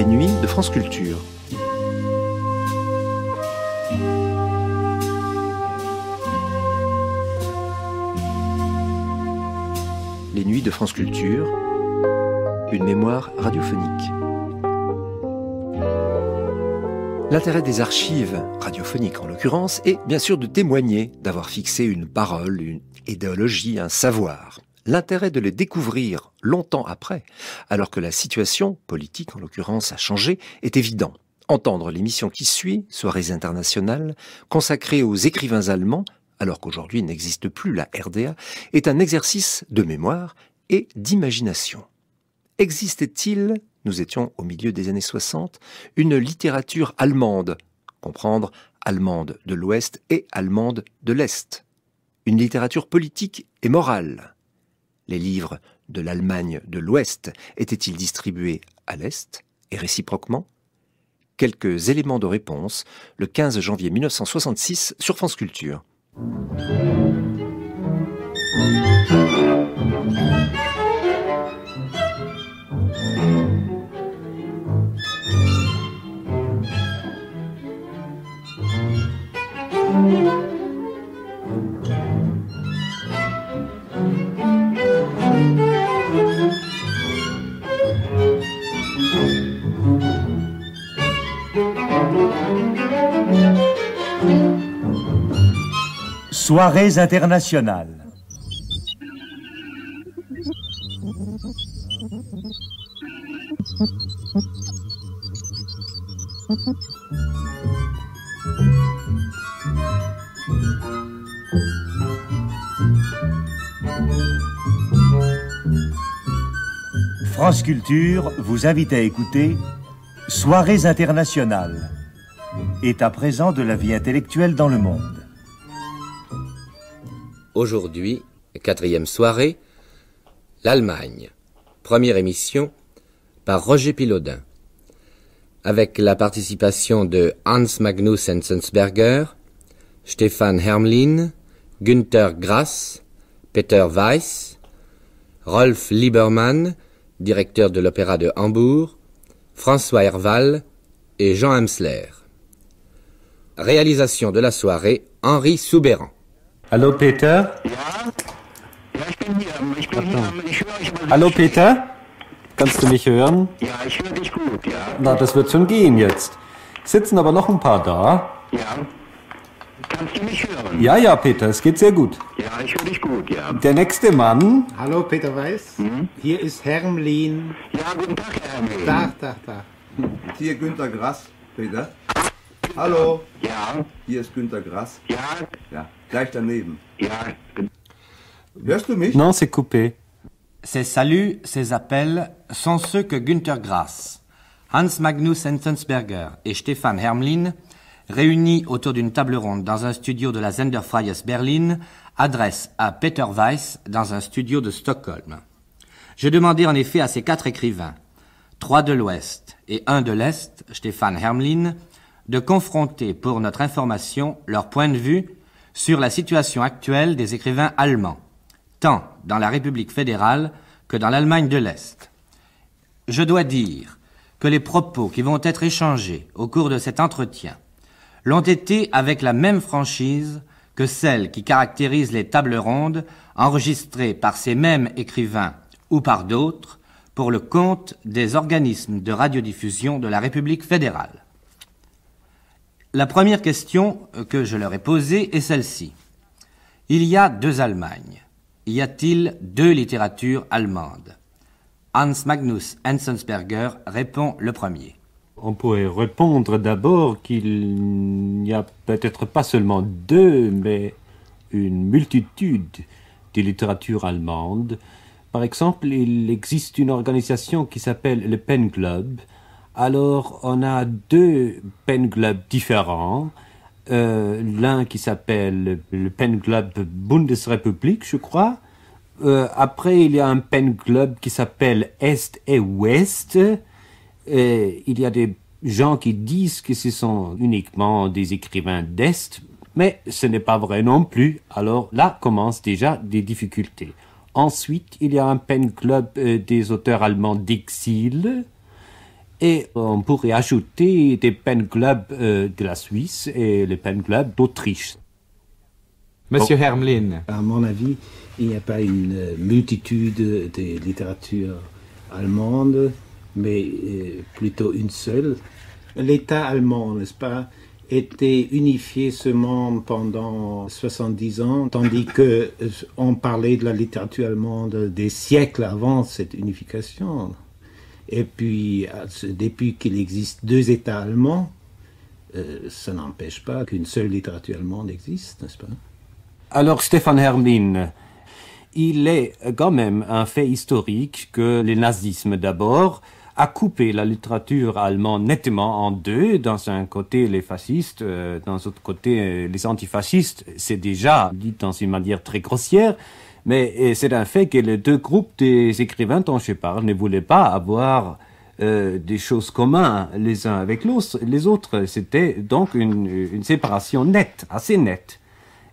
les nuits de France Culture. Les nuits de France Culture, une mémoire radiophonique. L'intérêt des archives, radiophoniques en l'occurrence, est bien sûr de témoigner, d'avoir fixé une parole, une idéologie, un savoir. L'intérêt de les découvrir longtemps après, alors que la situation, politique en l'occurrence, a changé, est évident. Entendre l'émission qui suit, Soirées internationales, consacrée aux écrivains allemands, alors qu'aujourd'hui n'existe plus la RDA, est un exercice de mémoire et d'imagination. Existait-il, nous étions au milieu des années 60, une littérature allemande, comprendre allemande de l'Ouest et allemande de l'Est, une littérature politique et morale. Les livres de l'Allemagne de l'Ouest étaient-ils distribués à l'Est et réciproquement? Quelques éléments de réponse le 15 janvier 1966 sur France Culture. Soirées internationales. France Culture vous invite à écouter Soirées internationales, état présent de la vie intellectuelle dans le monde. Aujourd'hui, 4e soirée, l'Allemagne. Première émission par Roger Pilaudin. Avec la participation de Hans Magnus Enzensberger, Stefan Hermlin, Günter Grass, Peter Weiss, Rolf Liebermann, directeur de l'Opéra de Hambourg, François Herval et Jean Hemsler. Réalisation de la soirée, Henri Soubéran. Hallo Peter? Ja? Ja, ich bin hier. Ich höre dich aber Hallo Peter? Kannst du mich hören? Ja, ich höre dich gut, ja. Na, das wird schon gehen jetzt. Sitzen aber noch ein paar da. Ja. Kannst du mich hören? Ja, Peter, es geht sehr gut. Ja, ich höre dich gut, ja. Der nächste Mann. Hallo Peter Weiss, hier ist Hermlin. Ja, guten Tag, Herr Hermel. Da. Hier Günter Grass, Peter. Hallo, Ja, hier ist Günter Grass. ja, Ja, gleich daneben. ja. Hörst du mich? Non, c'est coupé. Ces saluts, ces appels sont ceux que Günter Grass, Hans Magnus Enzensberger et Stefan Hermlin, réunis autour d'une table ronde dans un studio de la Senderfreies Berlin, adressent à Peter Weiss dans un studio de Stockholm. Je demandais en effet à ces 4 écrivains, 3 de l'Ouest et 1 de l'Est, Stefan Hermlin, de confronter pour notre information leur point de vue sur la situation actuelle des écrivains allemands, tant dans la République fédérale que dans l'Allemagne de l'Est. Je dois dire que les propos qui vont être échangés au cours de cet entretien l'ont été avec la même franchise que celle qui caractérise les tables rondes enregistrées par ces mêmes écrivains ou par d'autres pour le compte des organismes de radiodiffusion de la République fédérale. La première question que je leur ai posée est celle-ci. Il y a 2 Allemagnes. Y a-t-il 2 littératures allemandes? Hans Magnus Enzensberger répond le premier. On pourrait répondre d'abord qu'il n'y a peut-être pas seulement 2, mais une multitude de littératures allemandes. Par exemple, il existe une organisation qui s'appelle le Pen Club. Alors, on a 2 Pen Clubs différents. L'un qui s'appelle le Pen Club Bundesrepublik, je crois. Après, il y a un Pen Club qui s'appelle Est et Ouest. Il y a des gens qui disent que ce sont uniquement des écrivains d'Est, mais ce n'est pas vrai non plus. Alors là commencent déjà des difficultés. Ensuite, il y a un Pen Club des auteurs allemands d'exil. Et on pourrait ajouter des pen clubs de la Suisse et les pen clubs d'Autriche. Monsieur Hermlin. À mon avis, il n'y a pas une multitude de littératures allemandes, mais plutôt une seule. L'État allemand, n'est-ce pas, était unifié seulement pendant 70 ans, tandis qu'on parlait de la littérature allemande des siècles avant cette unification. Et puis, depuis qu'il existe deux États allemands, ça n'empêche pas qu'une seule littérature allemande existe, n'est-ce pas? Alors, Stefan Hermlin, il est quand même un fait historique que le nazisme d'abord a coupé la littérature allemande nettement en deux. Dans un côté, les fascistes, dans l'autre côté, les antifascistes. C'est déjà dit dans une manière très grossière, mais c'est un fait que les deux groupes des écrivains dont je parle ne voulaient pas avoir des choses communes les uns avec les autres. C'était donc une séparation nette, assez nette.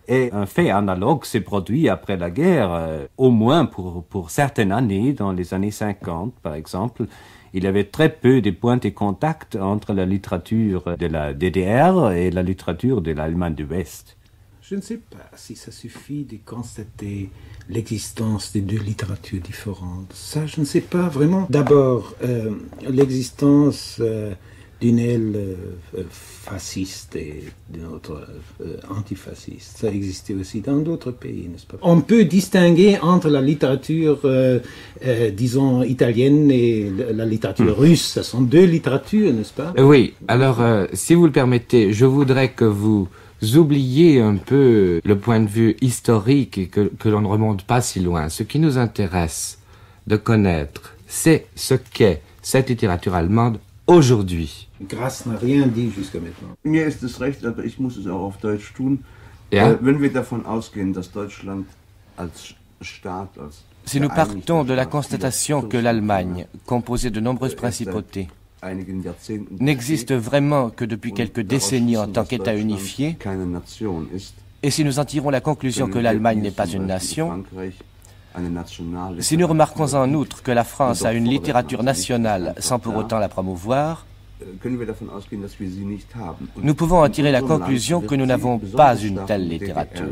Et un fait analogue s'est produit après la guerre, au moins pour certaines années, dans les années 50 par exemple. Il y avait très peu de points de contact entre la littérature de la DDR et la littérature de l'Allemagne de l'Ouest. Je ne sais pas si ça suffit de constater l'existence des deux littératures différentes. Ça, je ne sais pas vraiment. D'abord, l'existence d'une aile fasciste et d'une autre antifasciste. Ça existait aussi dans d'autres pays, n'est-ce pas? On peut distinguer entre la littérature, disons, italienne et la littérature russe. Ce sont deux littératures, n'est-ce pas? Oui, alors, si vous le permettez, je voudrais que vous oubliez un peu le point de vue historique et que l'on ne remonte pas si loin. Ce qui nous intéresse de connaître, c'est ce qu'est cette littérature allemande aujourd'hui. Grass n'a rien dit jusqu'à maintenant. Mir ist es recht, aber ich muss es auch auf Deutsch tun. Ja? Wenn wir davon ausgehen, dass Deutschland als Staat, als Si nous partons de la constatation que l'Allemagne, composée de nombreuses principautés, n'existe vraiment que depuis quelques décennies en tant qu'État unifié, et si nous en tirons la conclusion que l'Allemagne n'est pas une nation, si nous remarquons en outre que la France a une littérature nationale sans pour autant la promouvoir, nous pouvons en tirer la conclusion que nous n'avons pas une telle littérature.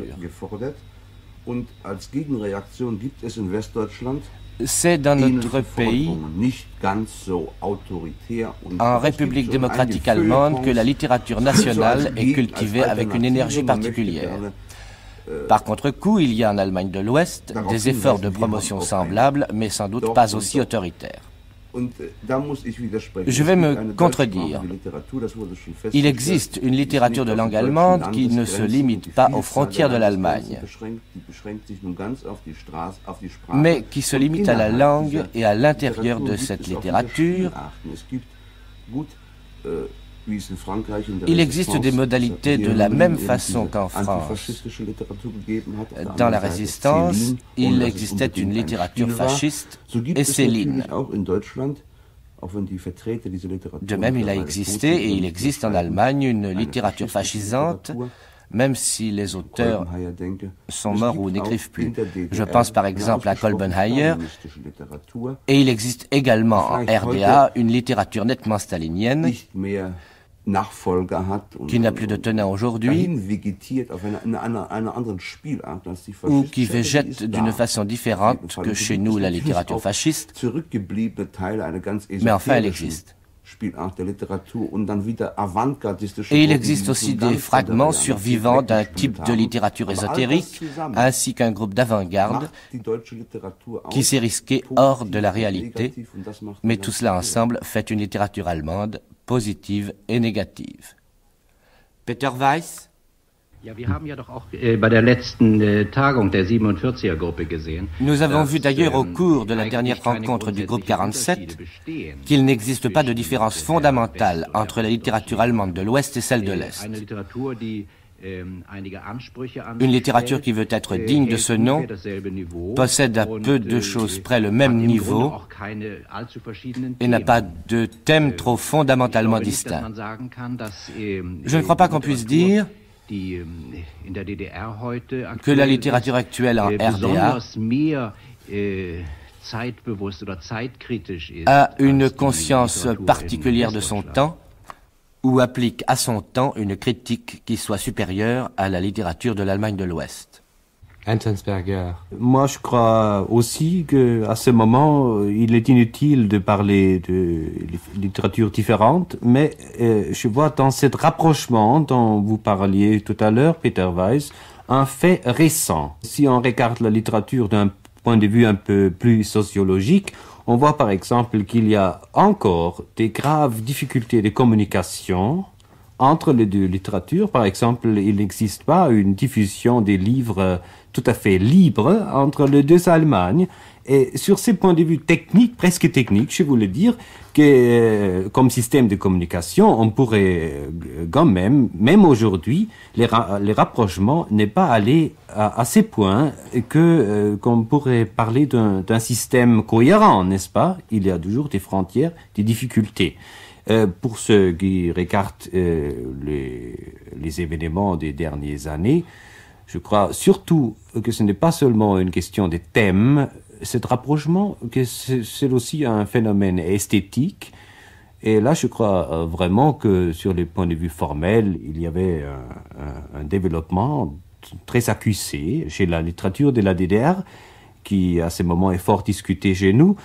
C'est dans notre pays, en République démocratique allemande, que la littérature nationale est cultivée avec une énergie particulière. Par contre-coup, il y a en Allemagne de l'Ouest des efforts de promotion semblables, mais sans doute pas aussi autoritaires. Je vais me contredire. Il existe une littérature de langue allemande qui ne se limite pas aux frontières de l'Allemagne, mais qui se limite à la langue et à l'intérieur de cette littérature. Il existe des modalités de la même façon qu'en France. Dans la Résistance, il existait une littérature fasciste et Céline. De même, il a existé et il existe en Allemagne une littérature fascisante, même si les auteurs sont morts ou n'écrivent plus. Je pense par exemple à Kolbenheyer, et il existe également en RDA une littérature nettement stalinienne, qui n'a plus de tenant aujourd'hui, ou qui végète d'une façon différente que chez nous la littérature fasciste, mais enfin elle existe. Et il existe aussi des fragments survivants d'un type de littérature ésotérique, ainsi qu'un groupe d'avant-garde qui s'est risqué hors de la réalité, mais tout cela ensemble fait une littérature allemande positive et négative. Peter Weiss? Nous avons vu d'ailleurs au cours de la dernière rencontre du groupe 47 qu'il n'existe pas de différence fondamentale entre la littérature allemande de l'Ouest et celle de l'Est. Une littérature qui veut être digne de ce nom possède à peu de choses près le même niveau et n'a pas de thème trop fondamentalement distinct. Je ne crois pas qu'on puisse dire que la littérature actuelle en RDA a une conscience particulière de son temps ou applique à son temps une critique qui soit supérieure à la littérature de l'Allemagne de l'Ouest. Enzensberger. Moi, je crois aussi qu'à ce moment, il est inutile de parler de littérature différente, mais je vois dans ce rapprochement dont vous parliez tout à l'heure, Peter Weiss, un fait récent. Si on regarde la littérature d'un point de vue un peu plus sociologique, on voit par exemple qu'il y a encore des graves difficultés de communication entre les deux littératures. Par exemple, il n'existe pas une diffusion des livres tout à fait libre entre les deux Allemagnes. Et sur ces points de vue techniques, presque techniques, je voulais dire que comme système de communication, on pourrait quand même aujourd'hui, les rapprochements n'est pas allé à ces points qu'on pourrait parler d'un système cohérent, n'est-ce pas? Il y a toujours des frontières, des difficultés. Pour ceux qui regardent les événements des dernières années, je crois surtout que ce n'est pas seulement une question de thème, cet rapprochement, que c'est aussi un phénomène esthétique. Et là, je crois vraiment que sur les points de vue formels, il y avait un développement très accusé chez la littérature de la DDR, qui à ce moment est fort discutée chez nous.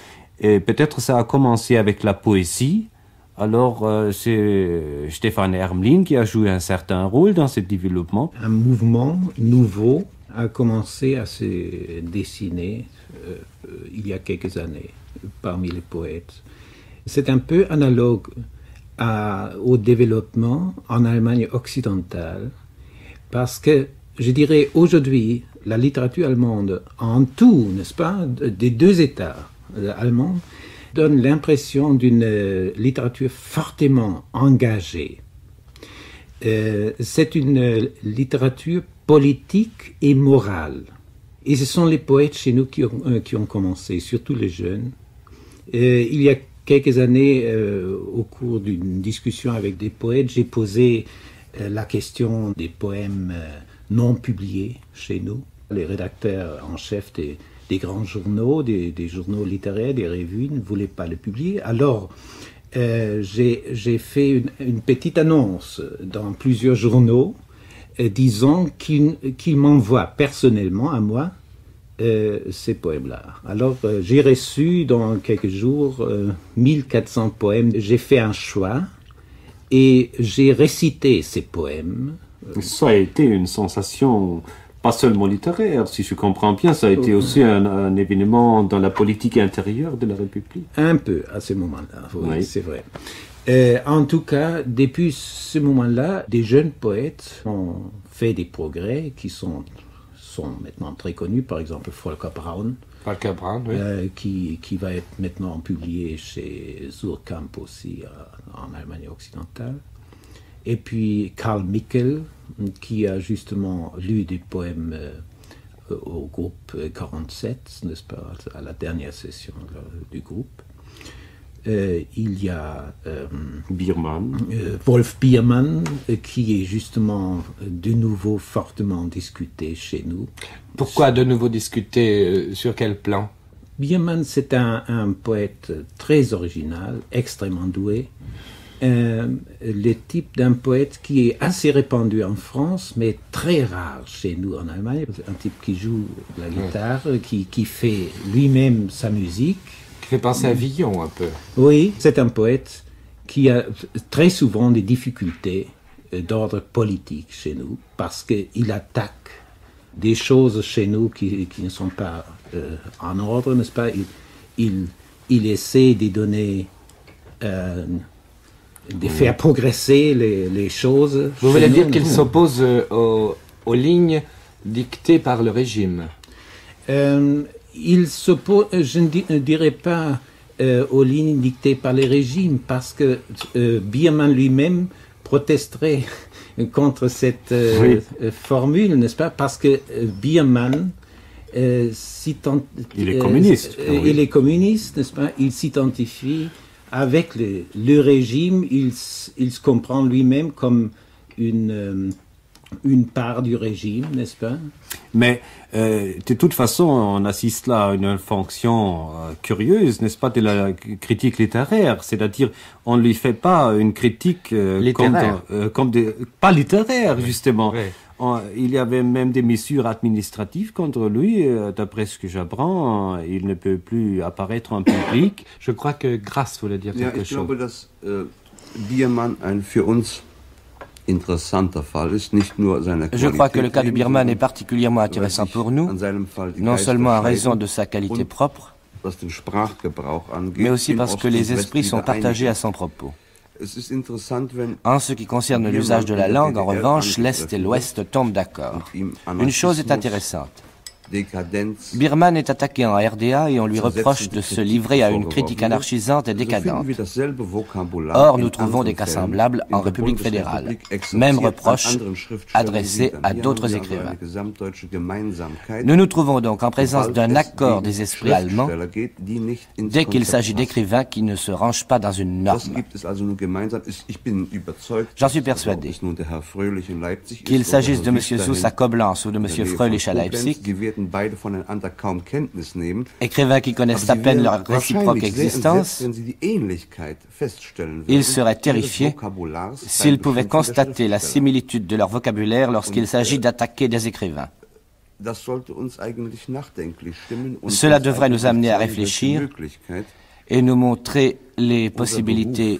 Et peut-être ça a commencé avec la poésie. Alors, c'est Stefan Hermlin qui a joué un certain rôle dans ce développement. Un mouvement nouveau a commencé à se dessiner il y a quelques années parmi les poètes. C'est un peu analogue au développement en Allemagne occidentale, parce que, je dirais, aujourd'hui, la littérature allemande en tout, n'est-ce pas, des deux États allemands, donne l'impression d'une littérature fortement engagée. C'est une littérature politique et morale. Et ce sont les poètes chez nous qui ont commencé, surtout les jeunes. Il y a quelques années, au cours d'une discussion avec des poètes, j'ai posé la question des poèmes non publiés chez nous. Les rédacteurs en chef des grands journaux, des journaux littéraires, des revues, ne voulaient pas le publier. Alors, j'ai fait une petite annonce dans plusieurs journaux disant qu'ils m'envoient personnellement à moi ces poèmes-là. Alors, j'ai reçu dans quelques jours 1400 poèmes. J'ai fait un choix et j'ai récité ces poèmes. Ça a été une sensation pas seulement littéraire, si je comprends bien, ça a été aussi un événement dans la politique intérieure de la République. Un peu, à ce moment-là, oui. C'est vrai. En tout cas, depuis ce moment-là, des jeunes poètes ont fait des progrès qui sont maintenant très connus, par exemple Volker Braun, oui. qui va être maintenant publié chez Suhrkamp aussi en Allemagne occidentale. Et puis Karl Mickel, qui a justement lu des poèmes au groupe 47, n'est-ce pas, à la dernière session du groupe. Il y a Biermann. Wolf Biermann, qui est justement de nouveau fortement discuté chez nous. Pourquoi de nouveau discuté? Sur quel plan? Biermann, c'est un poète très original, extrêmement doué. Le type d'un poète qui est assez répandu en France, mais très rare chez nous en Allemagne. Un type qui joue la guitare, qui fait lui-même sa musique. Qui fait penser à Villon un peu. Oui, c'est un poète qui a très souvent des difficultés d'ordre politique chez nous, parce qu'il attaque des choses chez nous qui ne sont pas en ordre, n'est-ce pas? Il essaie de donner... de faire progresser les choses. Vous voulez dire qu'il s'oppose aux lignes dictées par le régime? Il s'oppose, je ne dirais pas aux lignes dictées par les régimes, parce que Biermann lui-même protesterait contre cette formule, n'est-ce pas? Parce que Biermann, il est communiste. Il est communiste, n'est-ce pas? Il s'identifie avec le régime, il se comprend lui-même comme une une part du régime, n'est-ce pas? Mais de toute façon, on assiste là à une fonction curieuse, n'est-ce pas, de la critique littéraire. C'est-à-dire, on ne lui fait pas une critique littéraire. Pas littéraire, justement. Oui. Il y avait même des mesures administratives contre lui. D'après ce que j'apprends, il ne peut plus apparaître en public. Je crois que Grasse voulait dire Ja, quelque ich chose. glaube, dass Biermann ein für uns interessanter Fall ist, nicht nur seiner Je crois que le Qualität cas de wegen, Biermann est sondern particulièrement weil intéressant sich pour nous, an seinem Fall die non Geister seulement à raison de scheiden sa qualité und propre, was den Sprachgebrauch angeht, mais aussi in parce Ost que und les West esprits sont wieder partagés à einig son propos. ist. Es ist interessant, wenn En ce qui concerne l'usage de la langue, en revanche, l'Est et l'Ouest tombent d'accord. Une chose est intéressante. Décadence, Biermann est attaqué en RDA et on lui reproche de se livrer à une critique anarchisante et so finden décadente. wir dasselbe Vokabular Or, in nous trouvons des anderen cas Fällen semblables in en der République fédérale. Bundesrepublik exerziert Même an reproche anderen Schriftstellern adressé wieder. à Hier d'autres haben wir also écrivains. eine gesamtdeutsche Gemeinsamkeit. Nous nous trouvons donc en présence Sobald d'un es accord die des esprits allemands Schriftsteller geht, die nicht ins dès qu'il Konzept s'agit passen. d'écrivains qui ne se rangent pas dans une Das norme. gibt es also nur gemeinsam. Ich bin überzeugt, J'en suis ob persuadé. es nun der Herr Fröhlich in Leipzig Qu'il ist s'agisse oder de Herr M. Wichterhin Suss à Koblenz ou de in M. der Nähe von Fröhlich à Koblenz, Leipzig, die werden beide voneinander kaum Kenntnis nehmen. écrivains qui connaissent à Aber sie peine wären leur réciproque wahrscheinlich sehr entsetzt, existence, wenn sie die Ähnlichkeit feststellen ils würden, seraient ihres terrifiés Vokabulars s'ils beim pouvaient Beschimpfen der constater la Schriftsteller. similitude de leur vocabulaire lorsqu'il s'agit d'attaquer des écrivains. Das sollte uns eigentlich nachdenklich stimmen und Cela uns devrait nous eigentlich amener à zeigen, welche réfléchir Möglichkeit et nous montrer les possibilités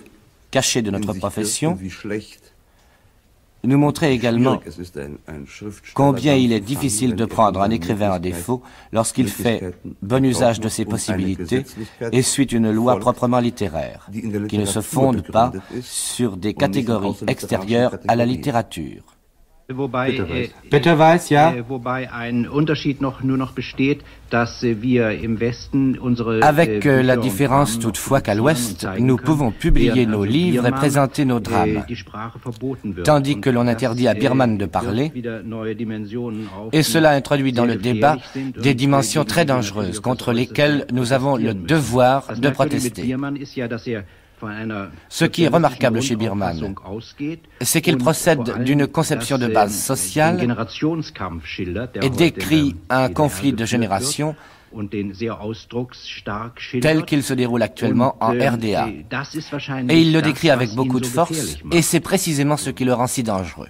cachées de in notre sich profession, birgt und wie schlecht, nous montrer également schwierig es ist, ein Schriftsteller combien dann il est zu difficile fangen, de wenn er prendre von un seinen écrivain en Möglichkeiten défaut lorsqu'il fait bon usage de ses possibilités et suit une loi proprement littéraire, qui ne se fonde pas sur des catégories extérieures à la littérature. Peter Weiss, ja. Wobei ein Unterschied nur noch besteht, dass wir im Westen unsere Avec la différence toutefois qu'à l'Ouest, nous pouvons publier nos livres et présenter nos drames, tandis que l'on interdit à Biermann de parler, et cela introduit dans le débat des dimensions très dangereuses contre lesquelles nous avons le devoir de protester. Ce qui est remarquable chez Biermann, c'est qu'il procède d'une conception de base sociale et décrit un conflit de génération tel qu'il se déroule actuellement en RDA. Et il le décrit avec beaucoup de force, et c'est précisément ce qui le rend si dangereux.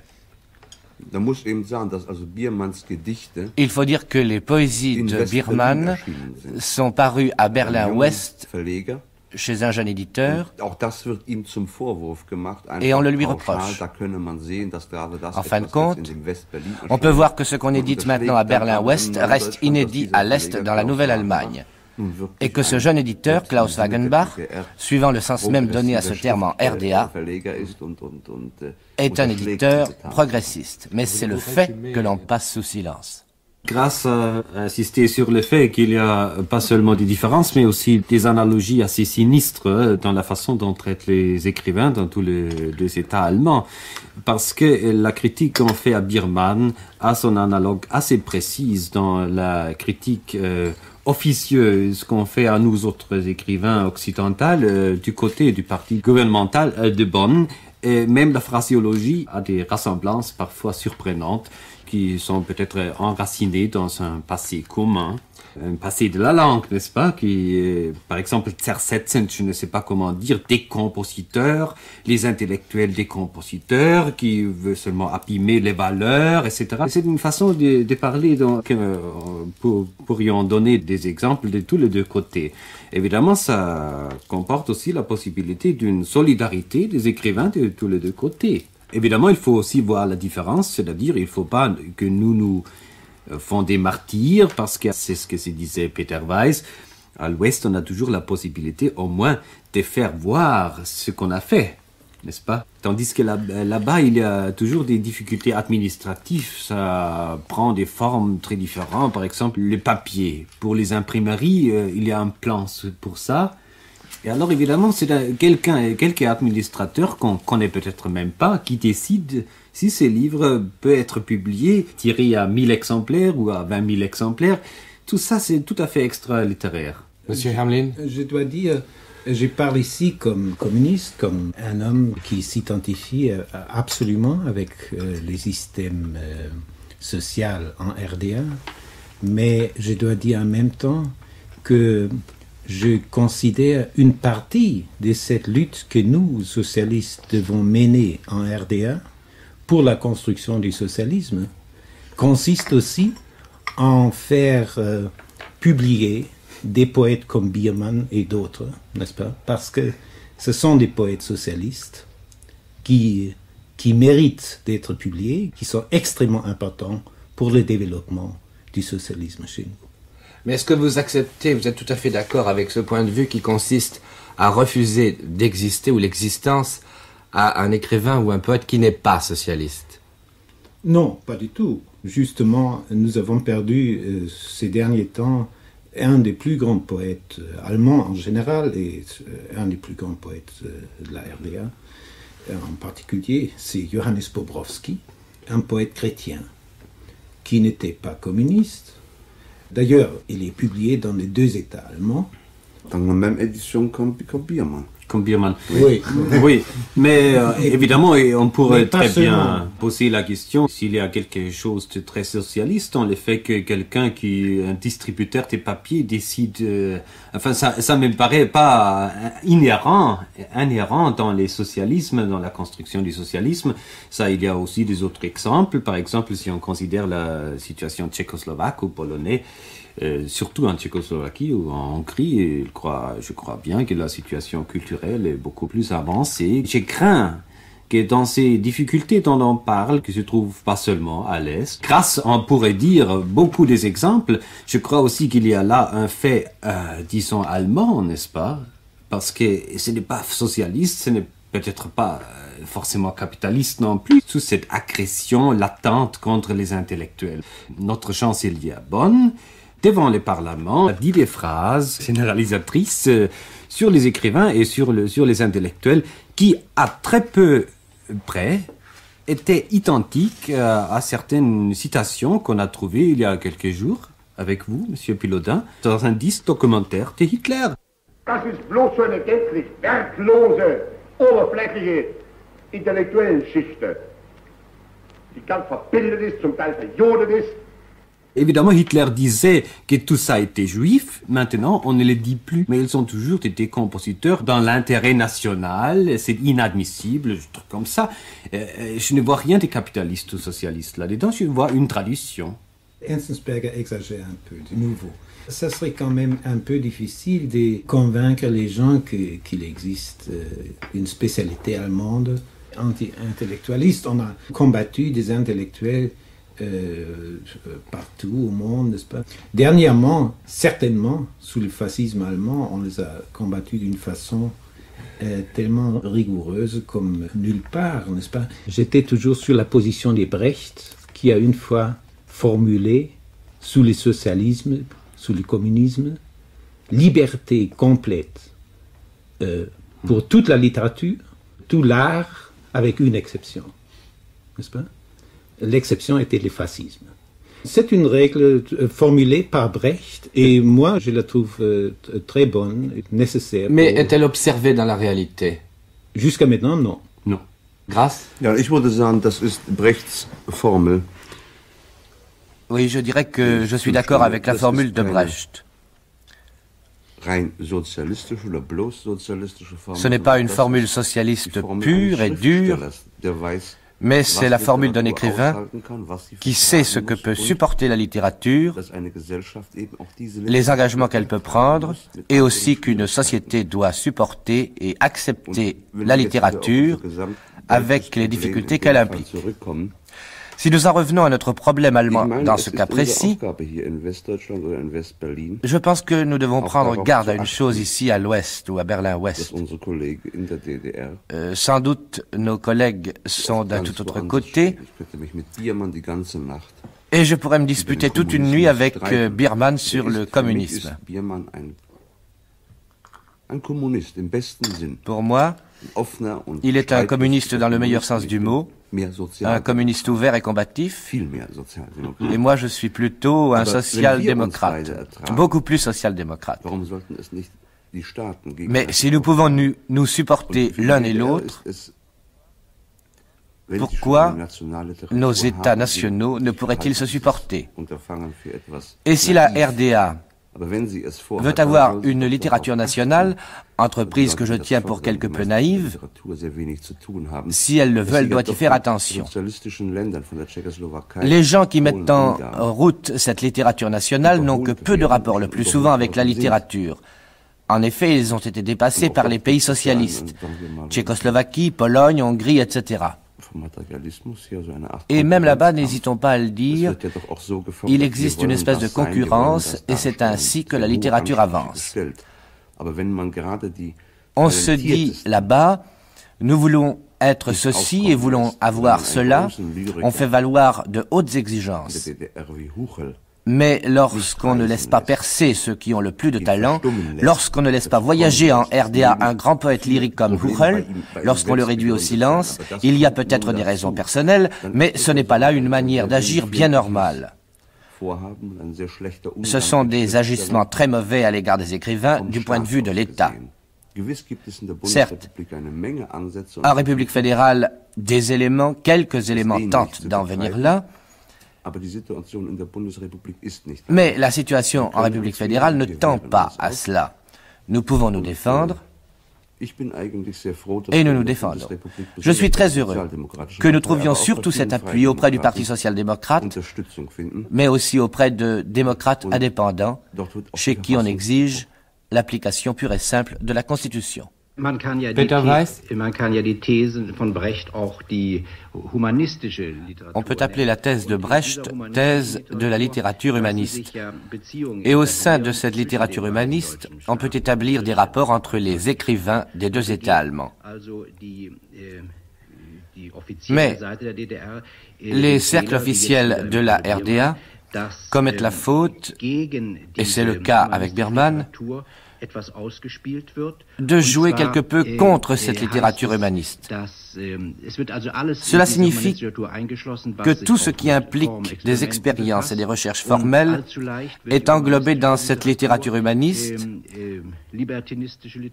Da muss eben sagen, dass also Biermanns Gedichte Il faut dire que les poésies in de West-Berlin Biermann erschienen sind. sont parues à Berlin-Ouest Verleger. chez un jeune éditeur. Auch das wird ihm zum Vorwurf gemacht. Et on le lui pauschal, reproche. Da könne man sehen, dass gerade das En fin de etwas compte, jetzt in dem West-Berlin on peut voir que ce qu'on édite maintenant à Berlin-Ouest reste inédit à l'Est dans la Nouvelle-Allemagne. Et que ce jeune éditeur, Klaus Wagenbach, suivant le sens même donné à ce terme en RDA, est un éditeur progressiste. Mais c'est le fait que l'on passe sous silence. Grâce à insister sur le fait qu'il y a pas seulement des différences, mais aussi des analogies assez sinistres dans la façon dont traitent les écrivains dans tous les deux États allemands. Parce que la critique qu'on fait à Biermann a son analogue assez précise dans la critique officieuse qu'on fait à nous autres écrivains occidentaux du côté du parti gouvernemental de Bonn. Et même la phraséologie a des ressemblances parfois surprenantes qui sont peut-être enracinées dans un passé commun, un passé de la langue, n'est-ce pas, qui est, par exemple, zersetzend, je ne sais pas comment dire, des compositeurs, les intellectuels des compositeurs, qui veut seulement abîmer les valeurs, etc. C'est une façon de parler, donc, pourrions donner des exemples de tous les deux côtés. Évidemment, ça comporte aussi la possibilité d'une solidarité des écrivains de tous les deux côtés. Évidemment, il faut aussi voir la différence, c'est-à-dire il ne faut pas que nous font des martyrs, parce que c'est ce que se disait Peter Weiss. À l'Ouest, on a toujours la possibilité, au moins, de faire voir ce qu'on a fait, n'est-ce pas? Tandis que là-bas, il y a toujours des difficultés administratives. Ça prend des formes très différentes. Par exemple, le papier. Pour les imprimeries, il y a un plan pour ça. Et alors, évidemment, c'est quelqu'un administrateur qu'on connaît peut-être même pas, qui décide si ces livres peuvent être publiés, tirés à 1000 exemplaires ou à 20 000 exemplaires. Tout ça, c'est tout à fait extra-littéraire. Monsieur Hermlin? Je dois dire Je parle ici comme communiste, comme un homme qui s'identifie absolument avec les systèmes sociaux en RDA, mais je dois dire en même temps que je considère une partie de cette lutte que nous, socialistes, devons mener en RDA pour la construction du socialisme consiste aussi en faire publier des poètes comme Biermann et d'autres, n'est-ce pas? Parce que ce sont des poètes socialistes qui méritent d'être publiés, qui sont extrêmement importants pour le développement du socialisme chez nous. Mais est-ce que vous acceptez, vous êtes tout à fait d'accord avec ce point de vue qui consiste à refuser d'exister ou l'existence à un écrivain ou un poète qui n'est pas socialiste? Non, pas du tout. Justement, nous avons perdu ces derniers temps un des plus grands poètes allemands en général et un des plus grands poètes de la RDA en particulier, c'est Johannes Bobrowski, un poète chrétien qui n'était pas communiste. D'ailleurs, il est publié dans les deux États allemands. Dans la même édition comme Biermann. Comme Biermann. Oui. Oui, mais évidemment, on pourrait très seulement. bien poser la question s'il y a quelque chose de très socialiste dans le fait que quelqu'un un distributeur de papier décide... enfin, ça me paraît pas inhérent dans les socialismes, dans la construction du socialisme. Ça, il y a aussi des autres exemples. Par exemple, si on considère la situation tchécoslovaque ou polonaise, surtout en Tchécoslovaquie ou en Hongrie, je crois bien que la situation culturelle est beaucoup plus avancée. Je crains que dans ces difficultés dont on parle, que se trouvent pas seulement à l'Est, grâce, on pourrait dire, beaucoup des exemples, je crois aussi qu'il y a là un fait, disons, allemand, n'est-ce pas? Parce que ce n'est pas socialiste, ce n'est peut-être pas forcément capitaliste non plus, sous cette agression latente contre les intellectuels. Notre chancelier Bonn, devant le Parlement, a dit des phrases généralisatrices sur les écrivains et sur les intellectuels qui, à très peu près, étaient identiques à certaines citations qu'on a trouvées il y a quelques jours avec vous, Monsieur Pilotin, dans un disque documentaire de Hitler. Das ist bloß so eine gänzlich wertlose, oberflächliche Intellektuellenschichte, die ganz verbildet ist, zum Teil verjodet ist. Évidemment, Hitler disait que tout ça était juif. Maintenant, on ne le dit plus. Mais ils ont toujours été compositeurs dans l'intérêt national. C'est inadmissible, des trucs comme ça. Je ne vois rien de capitaliste ou socialiste là-dedans. Je vois une tradition. Enzensberger exagère un peu, de nouveau. Ça serait quand même un peu difficile de convaincre les gens qu'il existe une spécialité allemande anti-intellectualiste. On a combattu des intellectuels partout au monde, n'est-ce pas? Dernièrement, certainement, sous le fascisme allemand, on les a combattus d'une façon tellement rigoureuse comme nulle part, n'est-ce pas? J'étais toujours sur la position de Brecht, qui a une fois formulé, sous le socialisme, sous le communisme, liberté complète pour toute la littérature, tout l'art, avec une exception, n'est-ce pas? L'exception était le fascisme. C'est une règle formulée par Brecht et moi je la trouve très bonne, nécessaire. Mais est-elle observée dans la réalité? Jusqu'à maintenant, non. Non. Grâce? Ja, ich würde sagen, das ist Brechts Formel. Oui, je dirais que je suis d'accord avec la formule de Brecht. Ce n'est pas une formule socialiste pure et dure, mais c'est la formule d'un écrivain qui sait ce que peut supporter la littérature, les engagements qu'elle peut prendre, et aussi qu'une société doit supporter et accepter la littérature avec les difficultés qu'elle implique. Si nous en revenons à notre problème allemand dans ce cas précis, je pense que nous devons prendre garde à une chose ici à l'Ouest ou à Berlin-Ouest. Sans doute, nos collègues sont d'un tout autre côté et je pourrais me disputer toute une nuit avec Biermann sur le communisme. Pour moi, il est un communiste dans le meilleur sens du mot, un communiste ouvert et combatif, et moi je suis plutôt un social-démocrate, beaucoup plus social-démocrate. Mais si nous pouvons nous supporter l'un et l'autre, pourquoi nos États nationaux ne pourraient-ils se supporter? Et si la RDA veut avoir une littérature nationale, entreprise que je tiens pour quelque peu naïve, si elle le veut, elle doit y faire attention. Les gens qui mettent en route cette littérature nationale n'ont que peu de rapport, le plus souvent, avec la littérature. En effet, ils ont été dépassés par les pays socialistes, Tchécoslovaquie, Pologne, Hongrie, etc. Et même là-bas, n'hésitons pas à le dire, il existe une espèce de concurrence et c'est ainsi que la littérature avance. On se dit là-bas, nous voulons être ceci et voulons avoir cela, on fait valoir de hautes exigences. Mais lorsqu'on ne laisse pas percer ceux qui ont le plus de talent, lorsqu'on ne laisse pas voyager en RDA un grand poète lyrique comme Huchel, lorsqu'on le réduit au silence, il y a peut-être des raisons personnelles, mais ce n'est pas là une manière d'agir bien normale. Ce sont des agissements très mauvais à l'égard des écrivains du point de vue de l'État. Certes, en République fédérale, quelques éléments tentent d'en venir là, mais la situation en République fédérale ne tend pas à cela. Nous pouvons nous défendre et nous nous défendons. Je suis très heureux que nous trouvions surtout cet appui auprès du Parti social-démocrate, mais aussi auprès de démocrates indépendants, chez qui on exige l'application pure et simple de la Constitution. Man kann ja die Thesen von Brecht auch die humanistische Literatur. On peut appeler la thèse de Brecht thèse de la littérature humaniste. Et au sein de cette littérature humaniste, on peut établir des rapports entre les écrivains des deux États allemands. Mais les cercles officiels de la RDA commettent la faute, et c'est le cas avec Biermann, de jouer quelque peu contre cette littérature humaniste. Cela signifie que tout ce qui implique des expériences et des recherches formelles est englobé dans cette littérature humaniste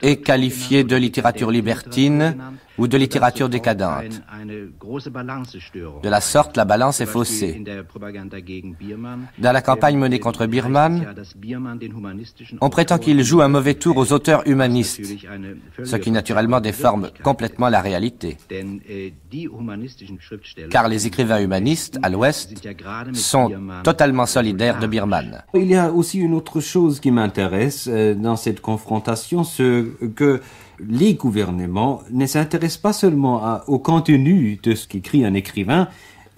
et qualifié de littérature libertine ou de littérature décadente. De la sorte, la balance est faussée. Dans la campagne menée contre Biermann, on prétend qu'il joue un mauvais tour aux auteurs humanistes, ce qui naturellement déforme complètement la réalité. Car les écrivains humanistes à l'Ouest sont totalement solidaires de Biermann. Il y a aussi une autre chose qui m'intéresse dans cette confrontation, c'est que les gouvernements ne s'intéressent pas seulement au contenu de ce qu'écrit un écrivain,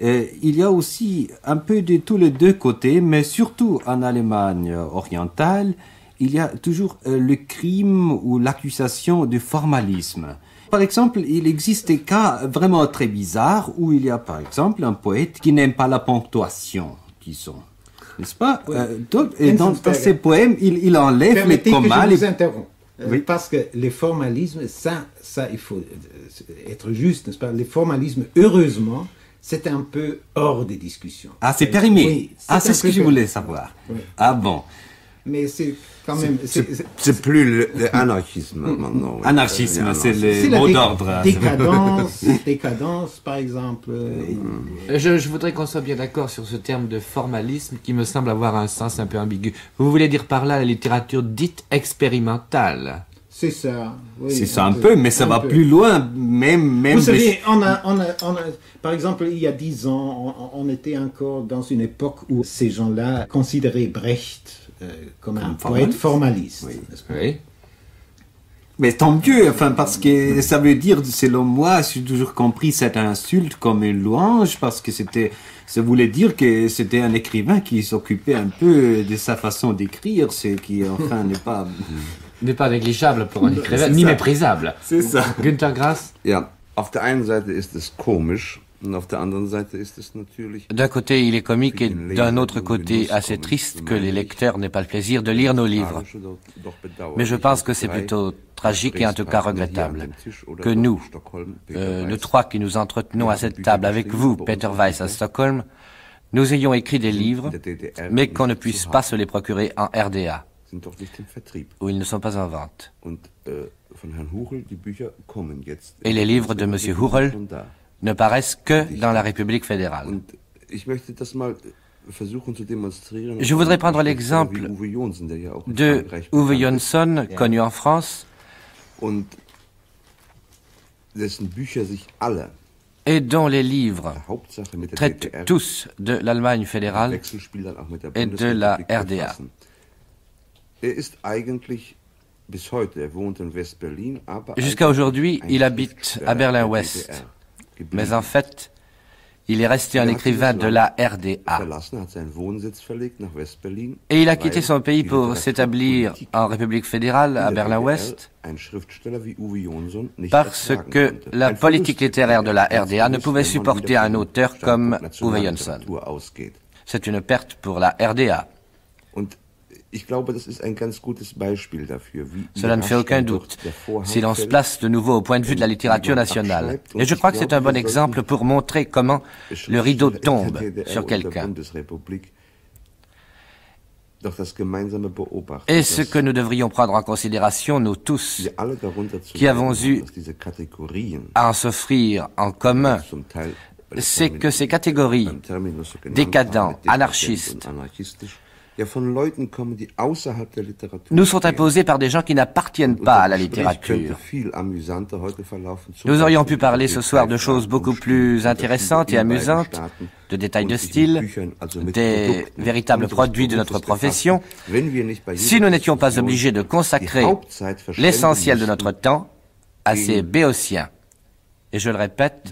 il y a aussi un peu de tous les deux côtés, mais surtout en Allemagne orientale, il y a toujours le crime ou l'accusation de formalisme. Par exemple, il existe des cas vraiment très bizarres où il y a par exemple un poète qui n'aime pas la ponctuation, qui sont, n'est-ce pas? Et dans ces poèmes, il enlève les commas. Je vous interromps. Oui. Parce que les formalismes, ça, il faut être juste, n'est-ce pas? Les formalismes, heureusement, c'est un peu hors des discussions. Ah, c'est périmé. Oui, c'est ce que je voulais savoir. Oui. Ah bon. Mais c'est quand même... C'est plus l'anarchisme maintenant. Oui. Anarchisme, c'est le mot d'ordre. Décadence, par exemple. Je voudrais qu'on soit bien d'accord sur ce terme de formalisme qui me semble avoir un sens un peu ambigu. Vous voulez dire par là la littérature dite expérimentale? C'est ça. Oui, c'est ça un peu, mais ça va plus loin, même. Vous savez, par exemple, il y a 10 ans, on était encore dans une époque où ces gens-là considéraient Brecht comme un poète formaliste. Oui. Oui. Mais tant mieux, parce que ça veut dire, selon moi, j'ai toujours compris cette insulte comme une louange, parce que ça voulait dire que c'était un écrivain qui s'occupait un peu de sa façon d'écrire, ce qui, enfin, n'est pas négligeable pour un écrivain, ni méprisable. C'est ça. Günter Grass? Ja, auf der einen Seite ist es komisch, und auf der anderen Seite ist es natürlich... D'un côté, il est comique, et d'un autre côté, assez triste que les lecteurs n'aient pas le plaisir de lire nos livres. Mais je pense que c'est plutôt tragique et en tout cas regrettable que nous, trois qui nous entretenons à cette table avec vous, Peter Weiss à Stockholm, nous ayons écrit des livres, mais qu'on ne puisse pas se les procurer en RDA. où ils ne sont pas en vente. Et les livres de M. Huchel ne paraissent que dans la République fédérale. Je voudrais prendre l'exemple de Uwe Jonsson, connu en France, et dont les livres traitent tous de l'Allemagne fédérale et de la RDA. Jusqu'à aujourd'hui, il habite à Berlin-Ouest, mais en fait, il est resté un écrivain de la RDA. Et il a quitté son pays pour s'établir en République fédérale à Berlin-Ouest parce que la politique littéraire de la RDA ne pouvait supporter un auteur comme Uwe Jonsson. C'est une perte pour la RDA. Cela ne fait aucun doute si l'on se place de nouveau au point de vue de la littérature nationale. Et je crois que c'est un bon exemple pour montrer comment le rideau tombe sur quelqu'un. Et ce que nous devrions prendre en considération, nous tous, qui avons eu à en souffrir en commun, c'est que ces catégories, décadents, anarchistes, nous sont imposés par des gens qui n'appartiennent pas à la littérature. Nous aurions pu parler ce soir de choses beaucoup plus intéressantes et amusantes, de détails de style, des véritables produits de notre profession, si nous n'étions pas obligés de consacrer l'essentiel de notre temps à ces béotiens. Et je le répète,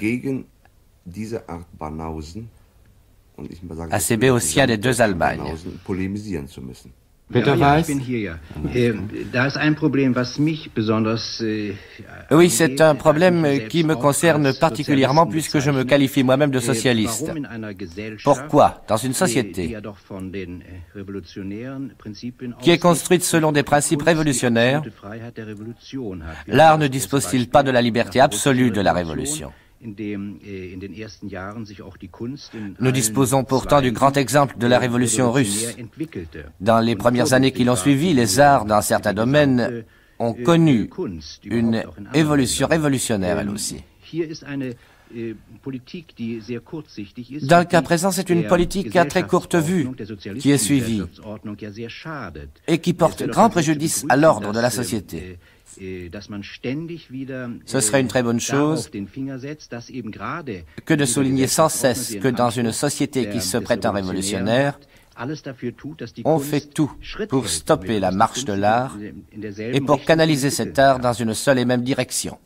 à ces béotiens des deux Allemagnes. Peter Weiss. Oui, c'est un problème qui me concerne particulièrement puisque je me qualifie moi-même de socialiste. Pourquoi, dans une société qui est construite selon des principes révolutionnaires, l'art ne dispose-t-il pas de la liberté absolue de la révolution ? Nous disposons pourtant du grand exemple de la révolution russe. Dans les premières années qui l'ont suivi, les arts, dans certains domaines, ont connu une évolution révolutionnaire, elle aussi. Dans le cas présent, c'est une politique à très courte vue qui est suivie et qui porte grand préjudice à l'ordre de la société. Ce serait une très bonne chose que de souligner sans cesse que dans une société qui se prétend révolutionnaire, on fait tout pour stopper la marche de l'art et pour canaliser cet art dans une seule et même direction.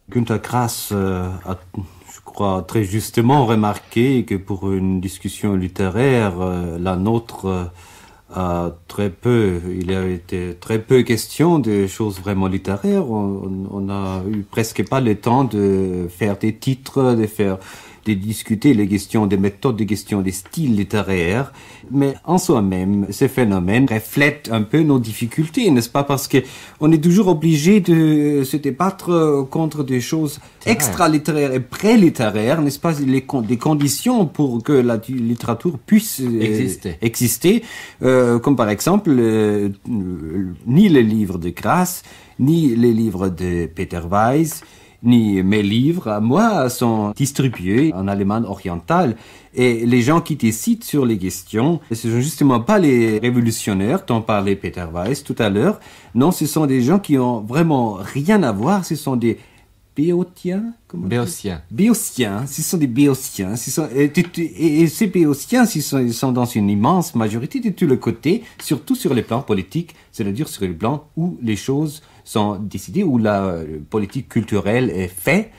Günter Grass a, je crois, très justement remarqué que pour une discussion littéraire, la nôtre il a été très peu question de choses vraiment littéraires. On a eu presque pas le temps de faire des titres, de discuter les questions des méthodes, des questions des styles littéraires. Mais en soi-même, ces phénomènes reflètent un peu nos difficultés, n'est-ce pas? Parce que on est toujours obligé de se débattre contre des choses extra-littéraires et pré-littéraires, n'est-ce pas? Des conditions pour que la littérature puisse exister. Comme par exemple, ni les livres de Grass, ni les livres de Peter Weiss, ni mes livres à moi sont distribués en Allemagne orientale. Et les gens qui décident sur les questions, ce sont justement pas les révolutionnaires dont parlait Peter Weiss tout à l'heure. Non, ce sont des gens qui ont vraiment rien à voir. Ce sont des béotiens. Béotiens. Ce sont des béotiens. Et ces béotiens, ils sont dans une immense majorité de tous les côtés, surtout sur les plans politiques, c'est-à-dire sur les plans où les choses sont décidées, où la politique culturelle est faite.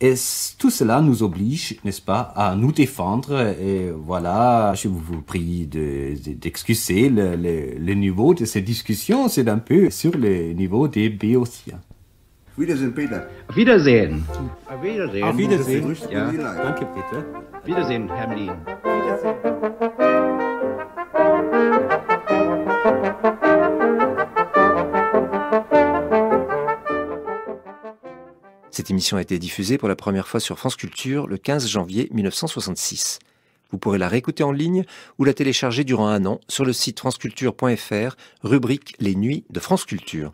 Et tout cela nous oblige, n'est-ce pas, à nous défendre. Et voilà, je vous prie d'excuser le niveau de cette discussion. C'est un peu sur le niveau des béotiens. Wiedersehen, Peter. Auf Wiedersehen. Auf Wiedersehen. Auf Wiedersehen. Ja. Danke, Peter. Wiedersehen, Hermlin. Cette émission a été diffusée pour la première fois sur France Culture le 15 janvier 1966. Vous pourrez la réécouter en ligne ou la télécharger durant un an sur le site franceculture.fr, rubrique Les Nuits de France Culture.